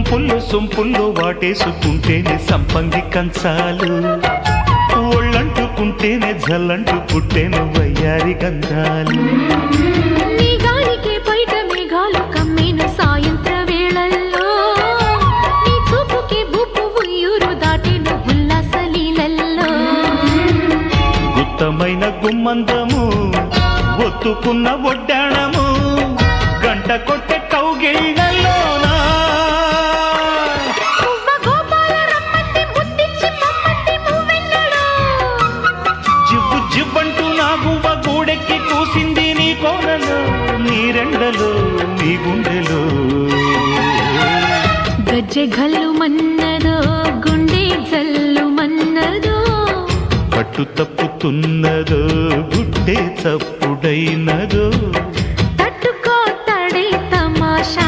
సొంపుల్లో వాటేసుకుంటేనే సంపంగి కంచాలు, ఒళ్ళంటుకుంటేనే జల్లంటు పుట్టేను వయ్యారి గంధాలు. నీ గాలికే బయట మేఘాలు కమ్మేను సాయంత్ర వేళల్లో, నీ చూపుకే బూపు ఉయ్యూరు దాటేను ఉల్లాస లీలల్లో. గుత్తమైన గుమ్మందము ఒత్తుకున్న ఒడ్డాణము గంట కొట్టే కౌగిళ్ళలోనా జివ్వు జివ్వంటూ నా గువ్వ గూడెక్కి కూసింది నీ కోరలో, నీ రెండలో నీ గుండెలో. గజ్జె గల్లు మన్నదో గుండె జల్లు మన్నదో, పట్టు తప్పుతున్నదో గుడ్డే చప్పుడైనా.